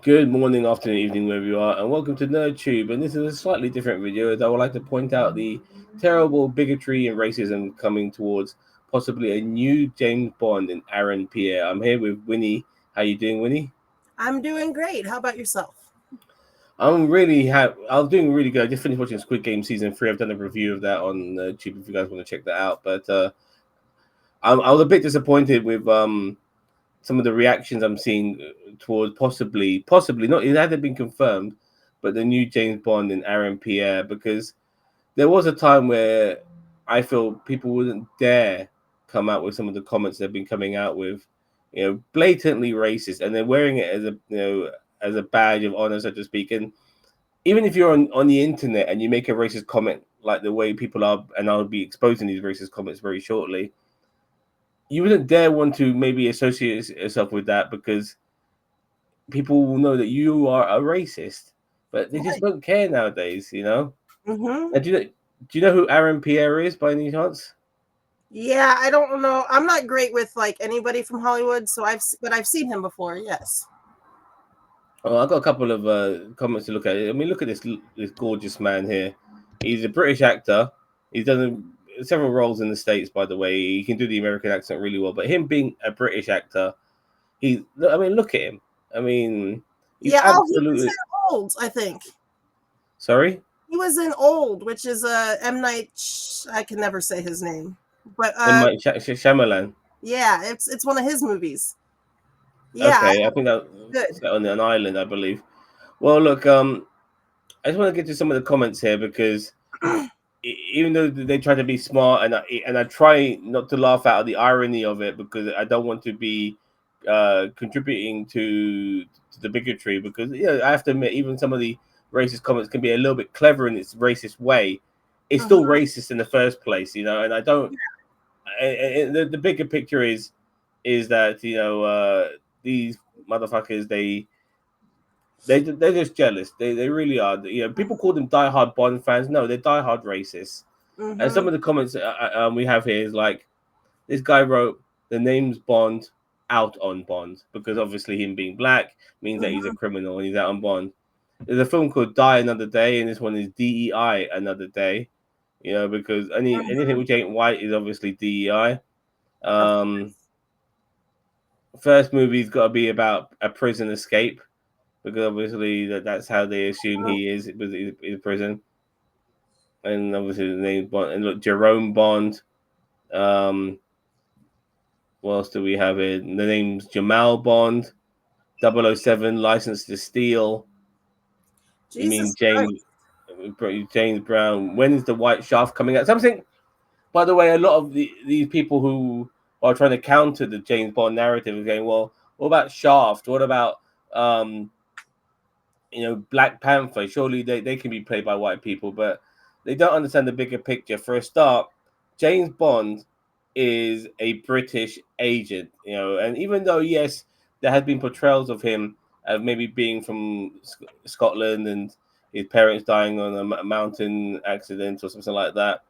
Good morning, afternoon, evening, wherever you are, and welcome to NerdTube. And this is a slightly different video as I would like to point out the terrible bigotry and racism coming towards possibly a new James Bond in Aaron Pierre. I'm here with Winnie. How you doing, Winnie? I'm doing great. How about yourself? I was doing really good. I just finished watching Squid Game season 3. I've done a review of that on YouTube if you guys want to check that out. But I was a bit disappointed with some of the reactions I'm seeing towards possibly not. It hasn't been confirmed, but the new James Bond in Aaron Pierre, because there was a time where I feel people wouldn't dare come out with some of the comments they've been coming out with, blatantly racist, and they're wearing it as a badge of honor, so to speak. And even if you're on the internet and you make a racist comment like the way people are, and I'll be exposing these racist comments very shortly, you wouldn't dare want to maybe associate yourself with that because people will know that you are a racist, but they just Right. don't care nowadays. Mm-hmm. And do you know who Aaron Pierre is by any chance? Yeah, I don't know. I'm not great with like anybody from Hollywood, but I've seen him before. Yes. Oh, I've got a couple of comments to look at. I mean, look at this gorgeous man here. He's a British actor. He's done several roles in the States, by the way. He can do the American accent really well. But him being a British actor, I mean, look at him. I mean, he's Yeah. Oh, he was absolutely. in Old. I think Sorry? he was in Old, which is M Night. I can never say his name, but In my Shyamalan. yeah, it's one of his movies. Yeah, Okay, I think that's good. set on an island, I believe. Well, look, I just want to get to some of the comments here because even though they try to be smart, and I try not to laugh out of the irony of it because I don't want to be contributing to the bigotry, because I have to admit even some of the racist comments can be a little bit clever in its racist way. It's still Mhm. racist in the first place. And I don't. The bigger picture is that these motherfuckers, they're just jealous. They really are. People call them diehard Bond fans. No, they're diehard racists. And some Mhm. of the comments we have here is like, this guy wrote the name's Bond out on Bond because obviously him being black means that he's a Mhm. criminal and he's out on Bond. There's a film called Die Another Day, and this one is DEI Another Day. Because anything Mhm. which ain't white is obviously DEI. Of Um, First movie's got to be about a prison escape because obviously that's how they assume course. he is with in prison. And obviously the name Bond, and look, Jerome Bond. Um, what else do we have here? The name's Jamal Bond. 007 License to Steal. You mean Jesus Christ. James Brown? When is the White Shaft coming out? Something. By the way, a lot of these people who are trying to counter the James Bond narrative are going, well, what about Shaft? What about um, Black Panther? Surely they can be played by white people, but they don't understand the bigger picture. For a start, James Bond is a British agent, and even though, yes, there has been portrayals of him maybe being from Scotland and his parents dying on a mountain accident or something like that,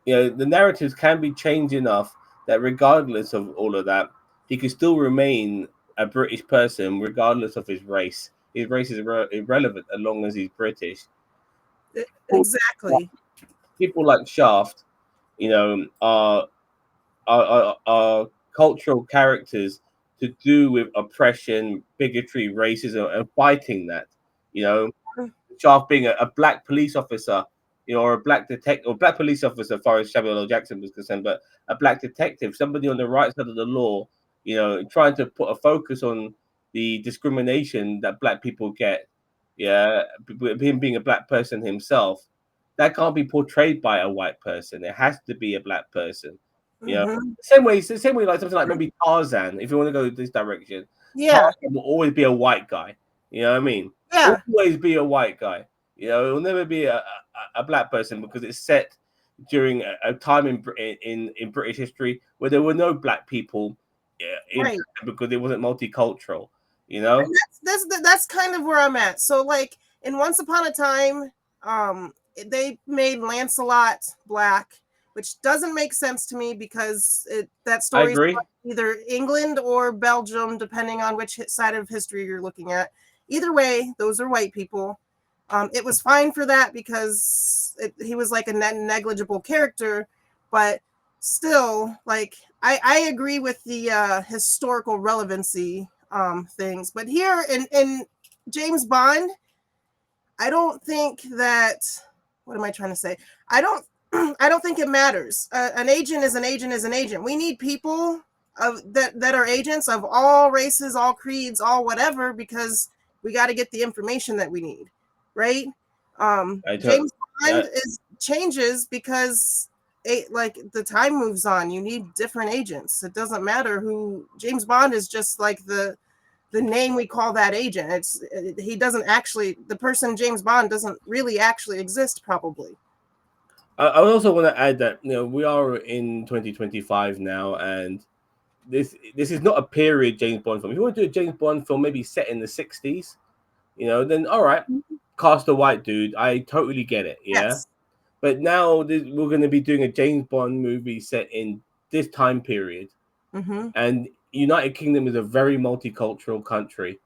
the narratives can be changed enough that regardless of all of that, he could still remain a British person regardless of his race. His race is irrelevant as long as he's British. Exactly. People like Shaft, are cultural characters to do with oppression, bigotry, racism, and fighting that. You know, Shaft being a black police officer, or a black detective, or black police officer, as far as Samuel L. Jackson was concerned, but a black detective, somebody on the right side of the law, trying to put a focus on the discrimination that black people get. Yeah, him being a black person himself, that can't be portrayed by a white person. It has to be a black person. You know, Mhm. same way, like something like maybe Tarzan. If you want to go this direction, Yeah. Tarzan will always be a white guy. You know what I mean? Yeah. Always be a white guy. It'll never be a black person because it's set during a time in British history where there were no black people in Right. Britain because it wasn't multicultural. You know, And that's kind of where I'm at. So like in Once Upon a Time, they made Lancelot black, which doesn't make sense to me because that I story's agree. either England or Belgium, depending on which side of history you're looking at. Either way, those are white people. It was fine for that because he was like a negligible character, but still, like I agree with the historical relevancy things. But here in James Bond, I don't think that. What am I trying to say? I don't. I don't think it matters. An agent is an agent is an agent. We need people that are agents of all races, all creeds, all whatever, because we got to get the information that we need, right? James Bond changes because like the time moves on. You need different agents. It doesn't matter who. James Bond is just like the name we call that agent. He doesn't actually, the person James Bond doesn't really actually exist, probably. I also want to add that we are in 2025 now, and this is not a period James Bond film. If you want to do a James Bond film, maybe set in the 60s, then all right, cast a white dude. I totally get it, yeah. Yes. But now we're going to be doing a James Bond movie set in this time period, and United Kingdom is a very multicultural country,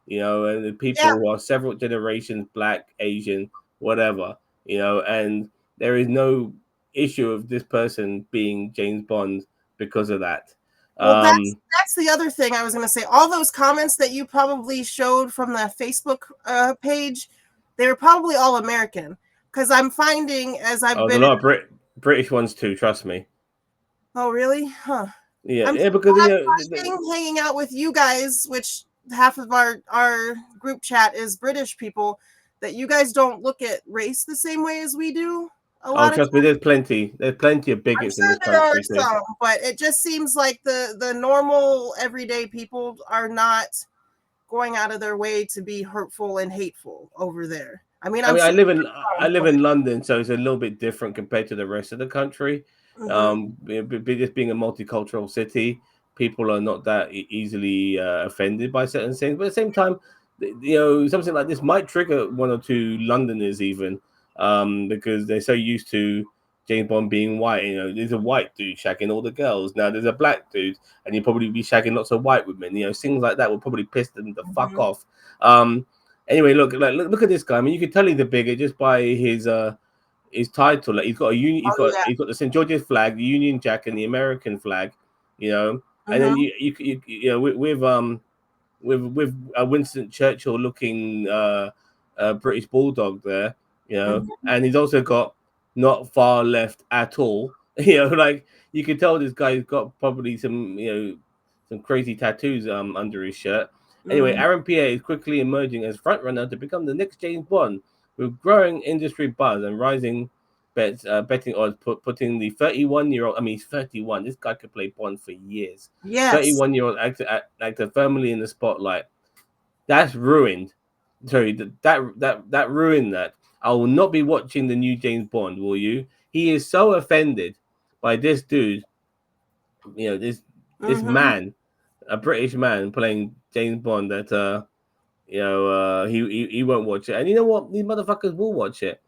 and the people are several generations, black, Asian, whatever, and there is no issue of this person being James Bond because of that. Well, that's the other thing I was going to say. All those comments that you probably showed from the Facebook page, they were probably all American. Because I'm finding as I've been... a lot of British ones too, trust me. Oh, really? Huh. Yeah, because hanging out with you guys, which half of our group chat is British people, that you guys don't look at race the same way as we do. Trust me, there's plenty of bigots in this country too. Some, but it just seems like the normal everyday people are not going out of their way to be hurtful and hateful over there. I mean, I live in London, so it's a little bit different compared to the rest of the country. Just being a multicultural city, people are not that easily offended by certain things. But at the same time, something like this might trigger one or two Londoners even, because they're so used to James Bond being white. There's a white dude shagging all the girls. Now there's a black dude, and you'll probably be shagging lots of white women. Things like that will probably piss them the fuck off. Anyway, look at this guy. I mean, you can tell he's a bigot just by his title. Like he's got he's got the St. George's flag, the Union Jack, and the American flag. And then with a Winston Churchill looking British bulldog there, and he's also got not far left at all. Like you can tell this guy's got probably some some crazy tattoos under his shirt. Anyway, Aaron Pierre is quickly emerging as frontrunner to become the next James Bond, with growing industry buzz and rising betting odds, putting the 31-year-old. I mean, he's 31. This guy could play Bond for years. Yes. 31-year-old actor firmly in the spotlight. That's ruined. Sorry, that ruined that. I will not be watching the new James Bond. Will you? He is so offended by this dude. This man, a British man playing James Bond, that he won't watch it. And you know what? These motherfuckers will watch it.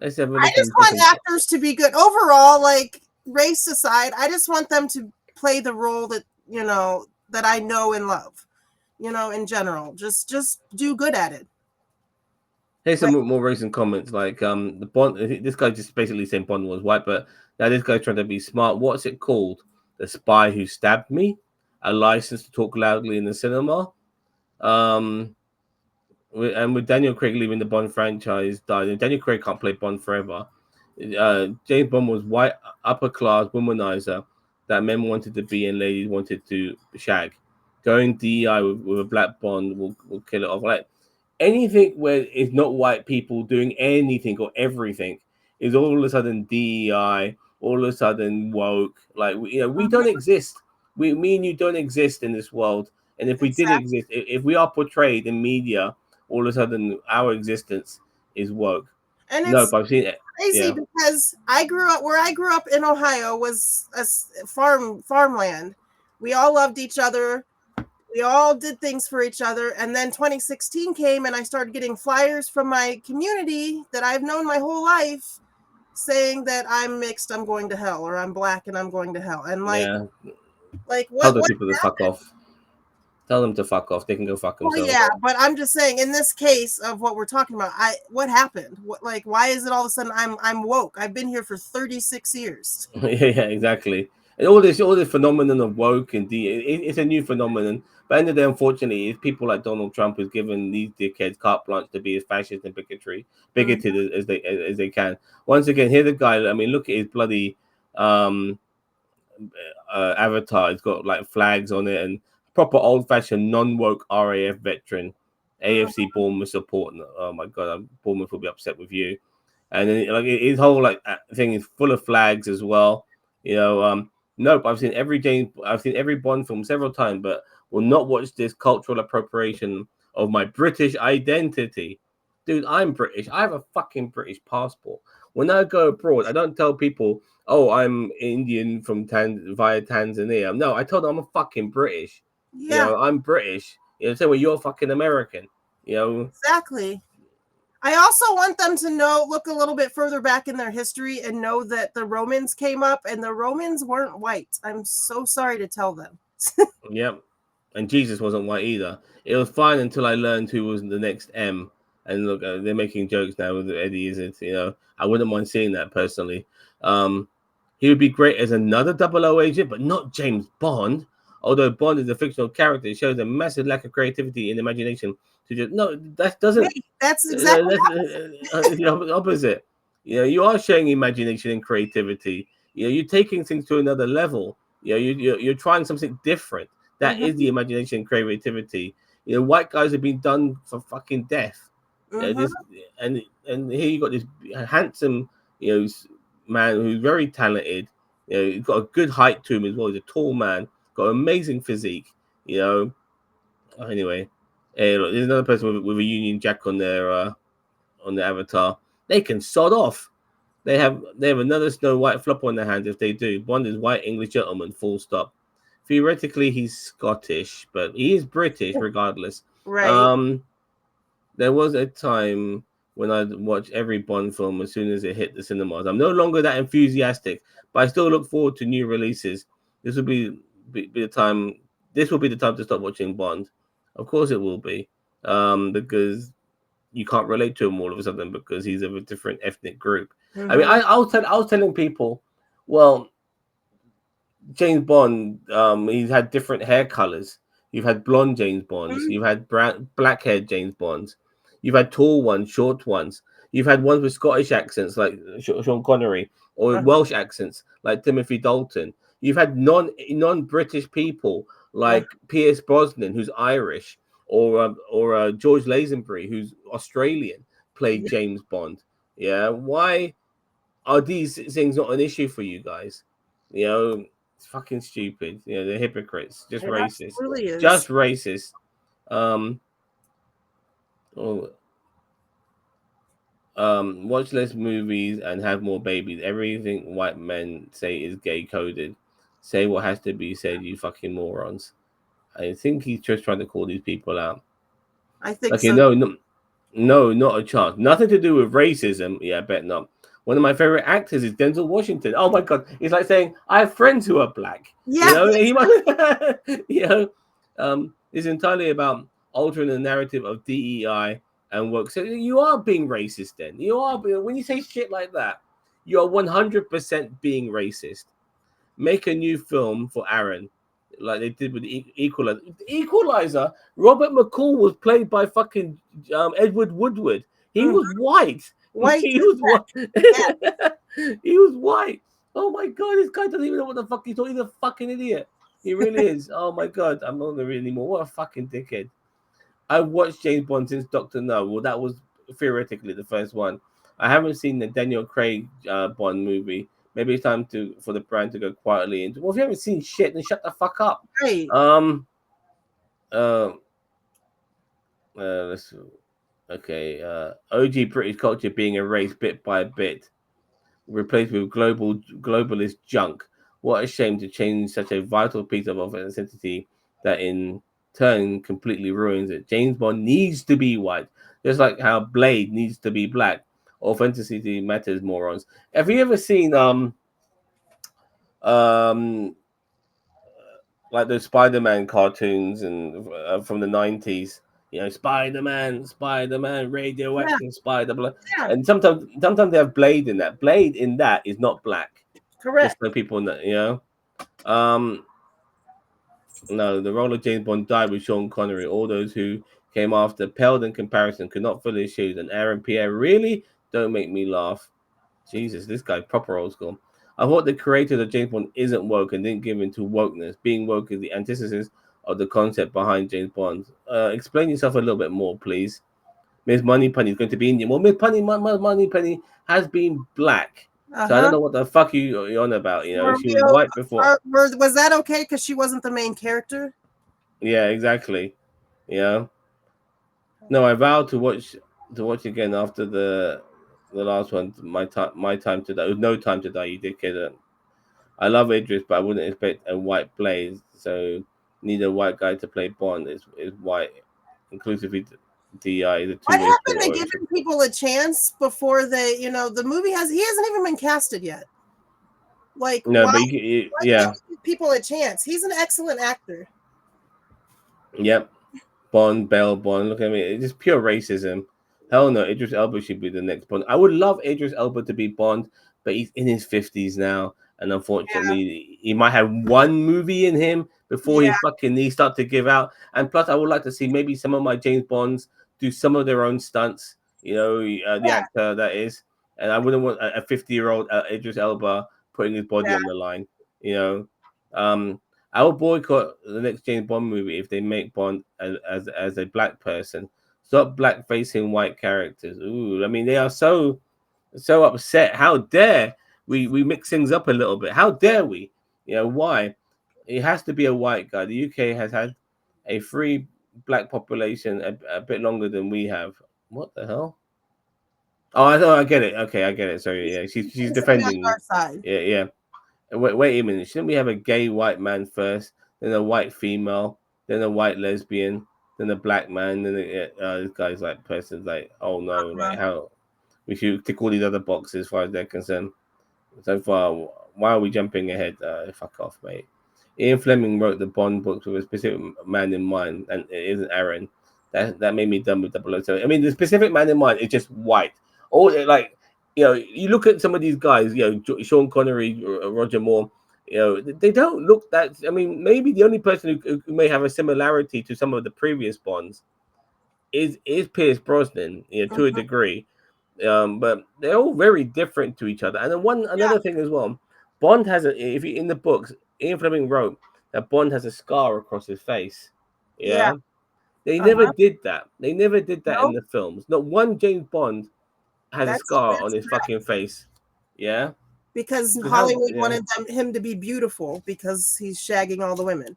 Let's have a look. I just want actors to be good overall. Like race aside, I just want them to play the role that that I know and love. In general, just do good at it. Here's some more recent comments. Like the Bond. This guy just basically saying Bond was white, but now this guy's trying to be smart. What's it called? The Spy Who Stabbed Me. A license to talk loudly in the cinema. And with Daniel Craig leaving the Bond franchise, Daniel Craig can't play Bond forever. James Bond was white, upper class womanizer that men wanted to be and ladies wanted to shag. Going DEI with a black Bond will kill it off. Like anything where it's not white people doing anything or everything is all of a sudden DEI, all of a sudden woke. Like we don't exist. Me and you don't exist in this world. And if we did exist, if we are portrayed in media, all of a sudden our existence is woke. And it's I've seen it. Crazy because I grew up in Ohio was a farmland. We all loved each other. We all did things for each other. And then 2016 came and I started getting flyers from my community that I've known my whole life saying that I'm mixed, I'm going to hell, or I'm black and I'm going to hell. And like what people to fuck off. Tell them to fuck off. They can go fuck Well, themselves. yeah, but I'm just saying, in this case of what we're talking about, what happened? Why is it all of a sudden I'm woke? I've been here for 36 years. Yeah, exactly. And all this phenomenon of woke and it's a new phenomenon. But end of the day, unfortunately, it's people like Donald Trump who's given these dickheads carte blanche to be as fascist and bigoted as they can. Once again, here the guy. I mean, look at his bloody um avatar. It's got like flags on it and proper old fashioned non woke RAF veteran, AFC Bournemouth support. Oh my god, Bournemouth will be upset with you. And then like his whole like thing is full of flags as well. You know, nope. I've seen every Bond film several times, but will not watch this cultural appropriation of my British identity. Dude, I'm British. I have a fucking British passport. When I go abroad, I don't tell people, "Oh, I'm Indian from via Tanzania." No, I told them I'm a fucking British. You Yeah, know, I'm British. You know, say, well, you're fucking American. You know, exactly. I also want them to look a little bit further back in their history and know that the Romans came up and the Romans weren't white. I'm so sorry to tell them. yep. And Jesus wasn't white either. It was fine until I learned who was the next M. And look, they're making jokes now with Eddie Izzard. You know, I wouldn't mind seeing that personally. Um, he would be great as another double O agent, but not James Bond. Although Bond is a fictional character, it shows a massive lack of creativity and imagination. To just no, that doesn't. Wait, that's exactly That's the opposite. You know, you are showing imagination and creativity. You know, you're taking things to another level. You know, you're trying something different. That is the imagination and creativity. You know, white guys have been done for fucking death. You know, this and here you got this handsome, you know, man who's very talented. You know, he's got a good height to him as well. He's a tall man, got amazing physique. You know, anyway, hey, look, there's another person with a Union Jack on the avatar. They can sod off. They have another Snow White flop on their hands if they do. Bond is white English gentleman. Full stop. Theoretically, he's Scottish, but he is British regardless. right. Um, there was a time when I'd watch every Bond film as soon as it hit the cinemas. I'm no longer that enthusiastic, but I still look forward to new releases. This will be the time. This will be the time to stop watching Bond. Of course, it will be, because you can't relate to him all of a sudden because he's of a different ethnic group. I mean, I was telling people, well, James Bond, he's had different hair colors. You've had blonde James Bonds. You've had black haired James Bonds. You've had tall ones, short ones. You've had ones with Scottish accents like Sean Connery, or Welsh accents like Timothy Dalton. You've had non British people like Pierce Brosnan, who's Irish, or George Lazenby, who's Australian, played James Bond. Yeah, why are these things not an issue for you guys? You know, it's fucking stupid. You know, they're hypocrites, just It racist, absolutely just is. racist. Um, oh, watch less movies and have more babies. Everything white men say is gay coded. Say what has to be said, you fucking morons. I think he's just trying to call these people out. I think Okay, so. no, not a chance. Nothing to do with racism. Yeah, I bet not. One of my favorite actors is Denzel Washington. Oh my god, it's like saying I have friends who are black. You Yeah, know, he might, you know, it's entirely about altering the narrative of DEI and work. So you are being racist. Then you are when you say shit like that, you are 100% being racist. Make a new film for Aaron, like they did with Equalizer. Equalizer. Robert McCall was played by fucking Edward Woodward. He was white. white. He was Yeah. white. He was white. Oh my god, this guy doesn't even know what the fuck he's talking. He's a fucking idiot. He really is. Oh my god, I'm not gonna read anymore. What a fucking dickhead. I watched James Bond since Doctor No. Well, that was theoretically the first one. I haven't seen the Daniel Craig Bond movie. Maybe it's time for the brand to go quietly into. Well, if you haven't seen shit, then shut the fuck up. Right. Um. Uh. Let's. Okay. OG British culture being erased bit by bit, replaced with globalist junk. What a shame to change such a vital piece of authenticity that in turn completely ruins it. James Bond needs to be white, just like how Blade needs to be black. Authenticity matters, morons. Have you ever seen um like those Spider-Man cartoons and from the 90s. You know, Spider-Man, Yeah, radioactive Spider, blah. yeah, And sometimes they have Blade in that. Blade in that is not black. Just correct. so people know, you know. Um, no, the role of James Bond died with Sean Connery. All those who came after paled in comparison, could not fill his shoes. And Aaron Pierre, really? Don't make me laugh. Jesus, this guy proper old school. I thought the creator of James Bond isn't woke and didn't give into wokeness. Being woke is the antithesis of the concept behind James Bond. Explain yourself a little bit more, please. Miss Moneypenny is going to be Indian. Well, Miss Moneypenny has been black. So I don't Uh-huh. know what the fuck you're on about. You know, Were she we was white before. was that okay because she wasn't the main character? Yeah, exactly. Yeah. No, I vowed to watch again after the last one. My time to die. It was no time to die. You dickhead. I love Idris, but I wouldn't expect a white Blaze. So need a white guy to play Bond. Is white, inclusively DI is a What two-way street, happened to or it should. giving people a chance before they, the movie he hasn't even been casted yet. Like, No, but can't yeah, we give people a chance? He's an excellent actor. yep. Bond, Bell, Bond. Look at me. It's just pure racism. Hell no, Idris Elba should be the next Bond. I would love Idris Elba to be Bond, but he's in his 50s now, and Yeah, unfortunately, he might have one movie in him before yeah, his fucking knees start to give out. And plus, I would like to see maybe some of my James Bonds do some of their own stunts. You know, the yeah, actor that is, and I wouldn't want a 50-year-old Idris Elba putting his body yeah. on the line. You know, um, I will boycott the next James Bond movie if they make Bond as a black person. Stop black facing white characters. Ooh, I mean they are so upset. How dare we mix things up a little bit? How dare we? You know why? It has to be a white guy. The UK has had a free black population a bit longer than we have. What the hell? Oh, I get it. Okay, I get it. Sorry, yeah, she's He's on defending. our side. Yeah, yeah. Wait a minute. Shouldn't we have a gay white man first, then a white female, then a white lesbian, then a black man, then this guy's like person's like, oh no, like Uh-huh. how we should tick all these other boxes as far as they're concerned. So far, why are we jumping ahead? Fuck off, mate. Ian Fleming wrote the Bond books with a specific man in mind, and it isn't Aaron. That made me done with 007. I mean, the specific man in mind is just white. All like, you look at some of these guys, Sean Connery, Roger Moore. They don't look that. I mean, maybe the only person who may have a similarity to some of the previous Bonds is Pierce Brosnan, to a Mhm. degree. But they're all very different to each other. And then Yeah, another thing as well, Bond has if you in the books, Ian Fleming wrote that Bond has a scar across his face. yeah. Yeah, they never Uh-huh. did that. They never did that in Nope. the films. Not one James Bond has a scar on That's his fucking face. Yeah, because because how? Hollywood Yeah, wanted him to be beautiful because he's shagging all the women.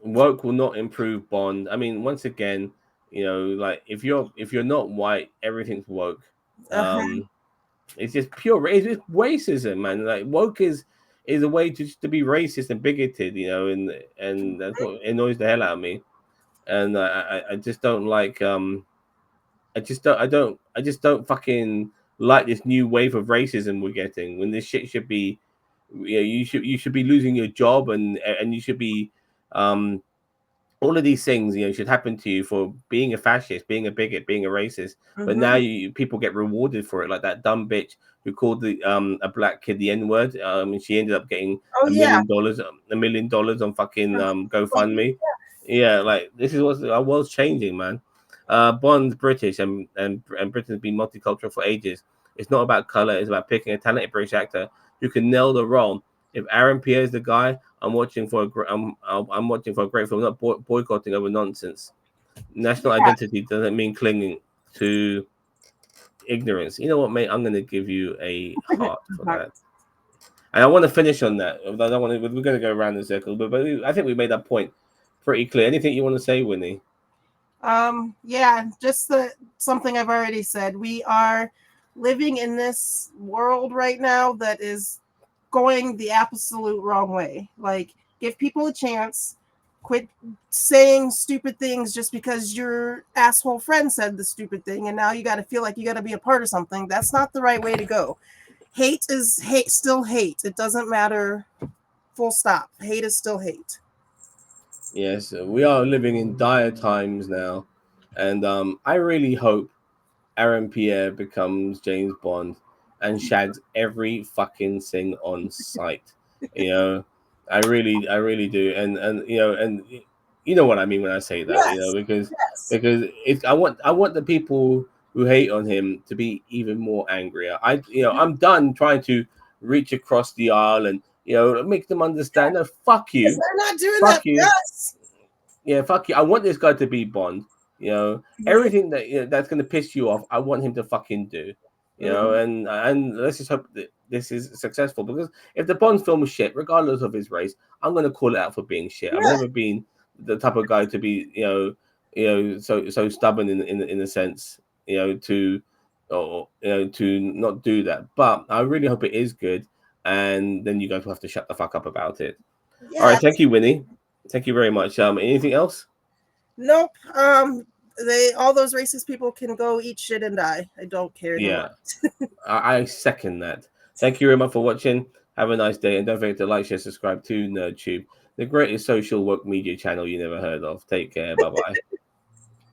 woke will not improve Bond. I mean, once again, like if you're not white, everything's woke. Uh-huh. Um, It's just pure. It's just racism, man. Like woke is a way to be racist and bigoted, and that's what annoys the hell out of me. And I just don't like. I just don't fucking like this new wave of racism we're getting. When this shit should be, you should be losing your job, and you should be um all of these things, should happen to you for being a fascist, being a bigot, being a racist. But now Mm-hmm. people get rewarded for it, like that dumb bitch who called the a black kid the N word. And she ended up getting Oh a yeah. million dollars, $1 million on fucking Like, GoFundMe. Yeah, like this is what our world's changing, man. Bond's British, and Britain's been multicultural for ages. It's not about color; it's about picking a talented British actor who can nail the role. If Aaron Pierre's the guy, I'm watching for a great film, not boycotting over nonsense. National yeah. identity doesn't mean clinging to ignorance. You know what, mate? I'm going to give you a heart for that. And I want to finish on that. I don't want to, we're going to go around in circles, but I think we made that point pretty clear. Anything you want to say, Winnie? Yeah, just something I've already said. We are living in this world right now that is going the absolute wrong way. Like, give people a chance. Quit saying stupid things just because your asshole friend said the stupid thing, and now you got to feel like you got to be a part of something. That's not the right way to go. Hate is hate, still hate. It doesn't matter. Full stop. Hate is still hate. Yes, we are living in dire times now, and I really hope Aaron Pierre becomes James Bond and shags every fucking thing on sight. You know, I really do, and and you know what I mean when I say that. Yes, yes. Because I want the people who hate on him to be even more angrier. I'm done trying to reach across the aisle and make them understand. No, Because they're not doing that fuck for you. us. Yeah, fuck you. I want this guy to be Bond. Mhm, Everything that that's gonna piss you off, I want him to fucking do. mhm. And let's just hope that this is successful. Because if the Bond film is shit, regardless of his race, I'm gonna call it out for being shit. I've Yeah, never been the type of guy to be, so stubborn in a sense, to or to not do that. But I really hope it is good, and then you guys will have to shut the fuck up about it. All right, thank yes. you, Winnie. Thank you very much. Anything else? Nope. They all those racist people can go eat shit and die. I don't care anymore. Yeah, I second that. Thank you very much for watching. Have a nice day, and don't forget to like, share, subscribe to NerdTube, the greatest social work media channel you never heard of. Take care. Bye bye.